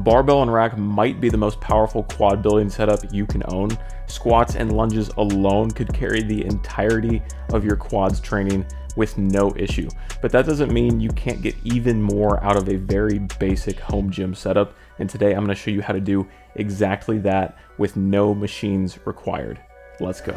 barbell and rack might be the most powerful quad building setup you can own. Squats and lunges alone could carry the entirety of your quads training with no issue. But that doesn't mean you can't get even more out of a very basic home gym setup. And today I'm going to show you how to do exactly that with no machines required. Let's go.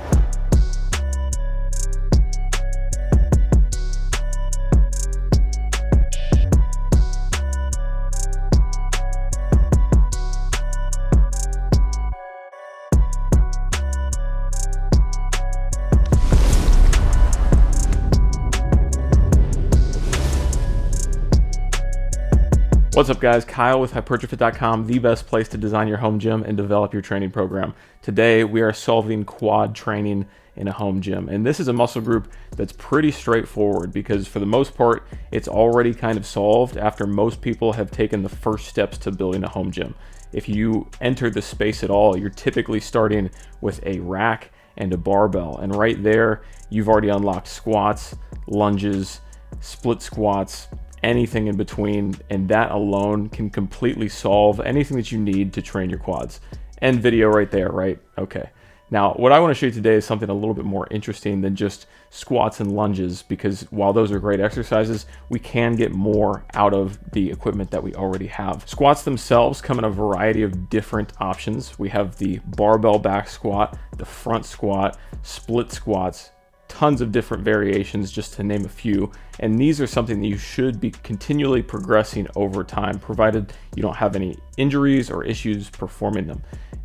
What's up guys, Kyle with HypertroFit.com, the best place to design your home gym and develop your training program. Today we are solving quad training in a home gym, and this is a muscle group that's pretty straightforward because for the most part it's already kind of solved after most people have taken the first steps to building a home gym. If you enter the space at all, you're typically starting with a rack and a barbell, and right there you've already unlocked squats, lunges, split squats, anything in between, and that alone can completely solve anything that you need to train your quads. End video right there, right? Okay. Now, what I want to show you today is something a little bit more interesting than just squats and lunges, because while those are great exercises, we can get more out of the equipment that we already have. Squats themselves come in a variety of different options. We have the barbell back squat, the front squat, split squats, tons of different variations, just to name a few, and these are something that you should be continually progressing over time, provided you don't have any injuries or issues performing them.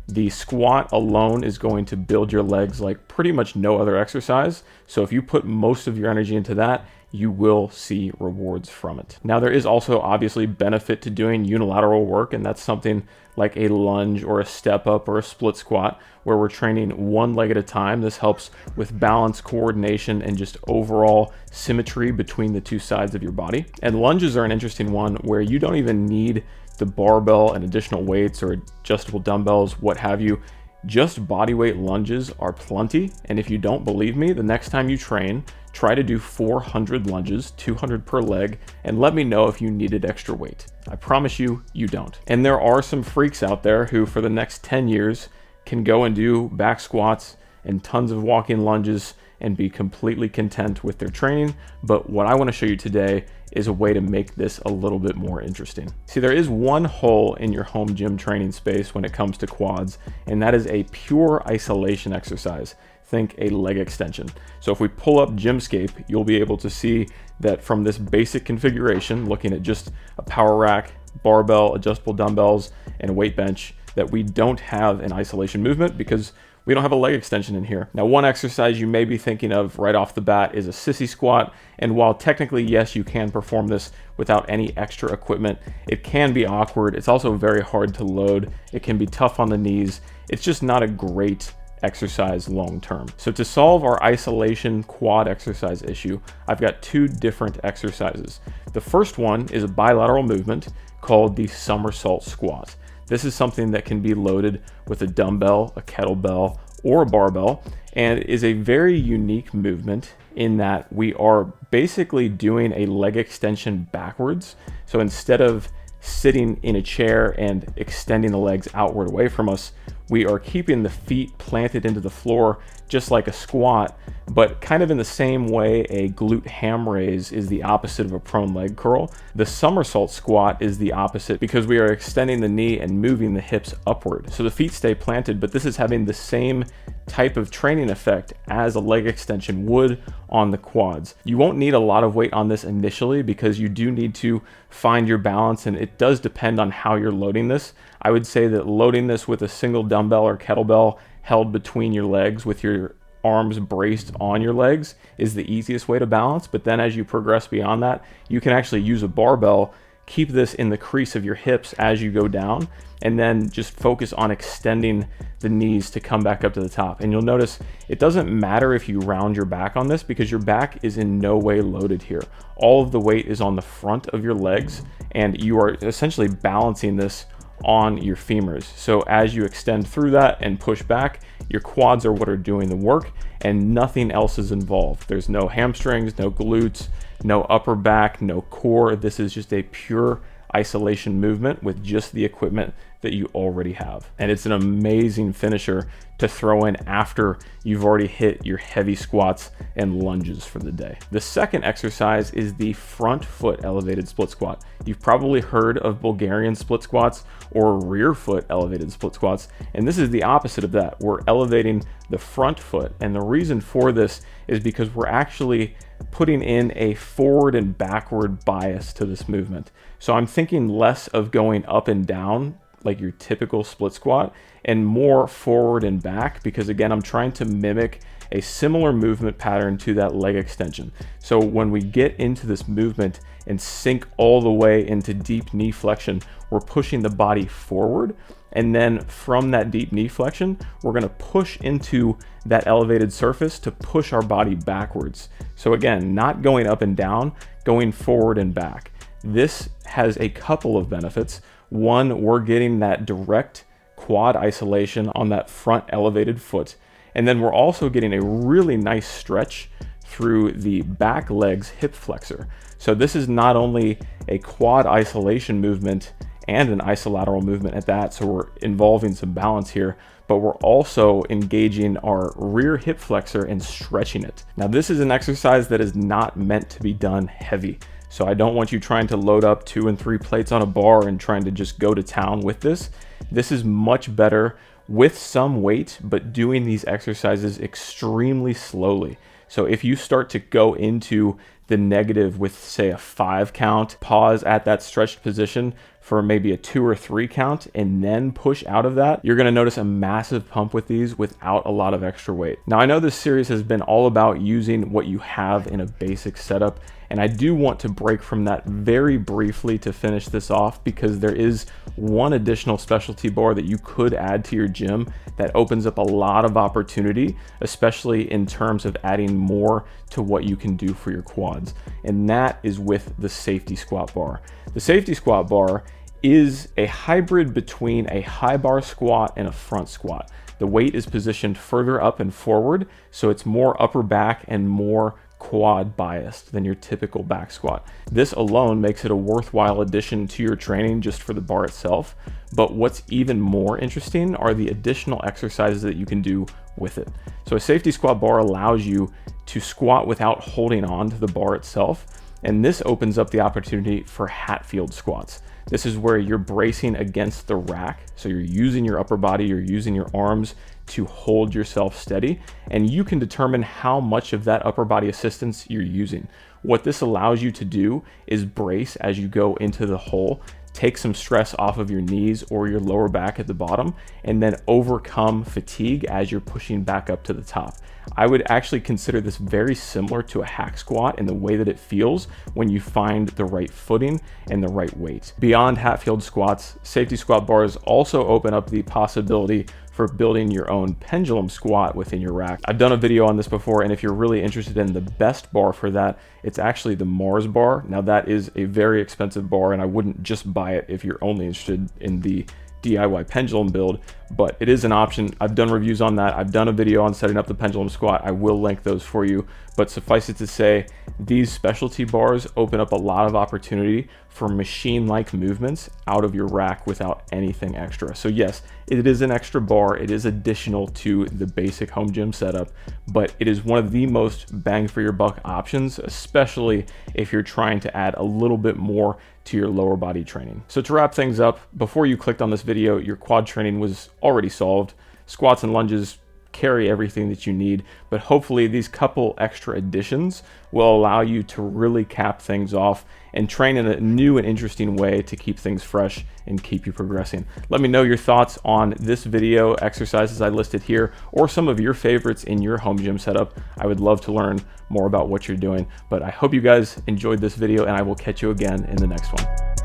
The squat alone is going to build your legs like pretty much no other exercise, so if you put most of your energy into that, you will see rewards from it. Now, there is also obviously benefit to doing unilateral work, and that's something like a lunge or a step up or a split squat where we're training one leg at a time. This helps with balance, coordination, and just overall symmetry between the two sides of your body. And lunges are an interesting one where you don't even need the barbell and additional weights or adjustable dumbbells, what have you. Just body weight lunges are plenty, and if you don't believe me, the next time you train, try to do 400 lunges, 200 per leg, and let me know if you needed extra weight. I promise you, you don't. And there are some freaks out there who for the next 10 years can go and do back squats and tons of walking lunges and be completely content with their training. But what I want to show you today is a way to make this a little bit more interesting. See, there is one hole in your home gym training space when it comes to quads, and that is a pure isolation exercise. Think a leg extension. So if we pull up GymScape, you'll be able to see that from this basic configuration, looking at just a power rack, barbell, adjustable dumbbells, and a weight bench, that we don't have an isolation movement because we don't have a leg extension in here. Now, one exercise you may be thinking of right off the bat is a sissy squat. And while technically, yes, you can perform this without any extra equipment, it can be awkward. It's also very hard to load. It can be tough on the knees. It's just not a great exercise long term. So to solve our isolation quad exercise issue, I've got two different exercises. The first one is a bilateral movement called the somersault squat. This is something that can be loaded with a dumbbell, a kettlebell, or a barbell, and is a very unique movement in that we are basically doing a leg extension backwards. So instead of sitting in a chair and extending the legs outward away from us, we are keeping the feet planted into the floor just like a squat, but kind of in the same way a glute ham raise is the opposite of a prone leg curl. The somersault squat is the opposite because we are extending the knee and moving the hips upward. So the feet stay planted, but this is having the same type of training effect as a leg extension would on the quads. You won't need a lot of weight on this initially because you do need to find your balance, and it does depend on how you're loading this. I would say that loading this with a single dumbbell or kettlebell held between your legs with your arms braced on your legs is the easiest way to balance. But then as you progress beyond that, you can actually use a barbell, keep this in the crease of your hips as you go down, and then just focus on extending the knees to come back up to the top. And you'll notice it doesn't matter if you round your back on this because your back is in no way loaded here. All of the weight is on the front of your legs, and you are essentially balancing this on your femurs. So as you extend through that and push back, your quads are what are doing the work and nothing else is involved. There's no hamstrings, no glutes, no upper back, no core. This is just a pure isolation movement with just the equipment that you already have. And it's an amazing finisher to throw in after you've already hit your heavy squats and lunges for the day. The second exercise is the front foot elevated split squat. You've probably heard of Bulgarian split squats or rear foot elevated split squats, and this is the opposite of that. We're elevating the front foot, and the reason for this is because we're actually putting in a forward and backward bias to this movement. So I'm thinking less of going up and down like your typical split squat and more forward and back, because again, I'm trying to mimic a similar movement pattern to that leg extension. So when we get into this movement and sink all the way into deep knee flexion, we're pushing the body forward. And then from that deep knee flexion, we're gonna push into that elevated surface to push our body backwards. So again, not going up and down, going forward and back. This has a couple of benefits. One, we're getting that direct quad isolation on that front elevated foot. And then we're also getting a really nice stretch through the back leg's hip flexor. So this is not only a quad isolation movement and an isolateral movement at that, so we're involving some balance here, but we're also engaging our rear hip flexor and stretching it. Now, this is an exercise that is not meant to be done heavy. So I don't want you trying to load up 2 and 3 plates on a bar and trying to just go to town with this. This is much better with some weight, but doing these exercises extremely slowly. So if you start to go into the negative with, say, a 5 count, pause at that stretched position for maybe a 2 or 3 count, and then push out of that, you're gonna notice a massive pump with these without a lot of extra weight. Now, I know this series has been all about using what you have in a basic setup, and I do want to break from that very briefly to finish this off, because there is one additional specialty bar that you could add to your gym that opens up a lot of opportunity, especially in terms of adding more to what you can do for your quads. And that is with the safety squat bar. The safety squat bar is a hybrid between a high bar squat and a front squat. The weight is positioned further up and forward, so it's more upper back and more quad biased than your typical back squat. This alone makes it a worthwhile addition to your training just for the bar itself. But what's even more interesting are the additional exercises that you can do with it. So a safety squat bar allows you to squat without holding on to the bar itself. And this opens up the opportunity for Hatfield squats. This is where you're bracing against the rack. So you're using your upper body, you're using your arms to hold yourself steady, and you can determine how much of that upper body assistance you're using. What this allows you to do is brace as you go into the hole, take some stress off of your knees or your lower back at the bottom, and then overcome fatigue as you're pushing back up to the top. I would actually consider this very similar to a hack squat in the way that it feels when you find the right footing and the right weight. Beyond Hatfield squats, safety squat bars also open up the possibility for building your own pendulum squat within your rack. I've done a video on this before, and if you're really interested in the best bar for that, it's actually the Mars bar. Now, that is a very expensive bar, and I wouldn't just buy it if you're only interested in the DIY pendulum build, but it is an option. I've done reviews on that. I've done a video on setting up the pendulum squat. I will link those for you, but suffice it to say, these specialty bars open up a lot of opportunity for machine-like movements out of your rack without anything extra. So yes, it is an extra bar. It is additional to the basic home gym setup, but it is one of the most bang for your buck options, especially if you're trying to add a little bit more to your lower body training. So to wrap things up, before you clicked on this video, your quad training was already solved. Squats and lunges carry everything that you need, but hopefully these couple extra additions will allow you to really cap things off and train in a new and interesting way to keep things fresh and keep you progressing. Let me know your thoughts on this video, exercises I listed here, or some of your favorites in your home gym setup. I would love to learn more about what you're doing, but I hope you guys enjoyed this video, and I will catch you again in the next one.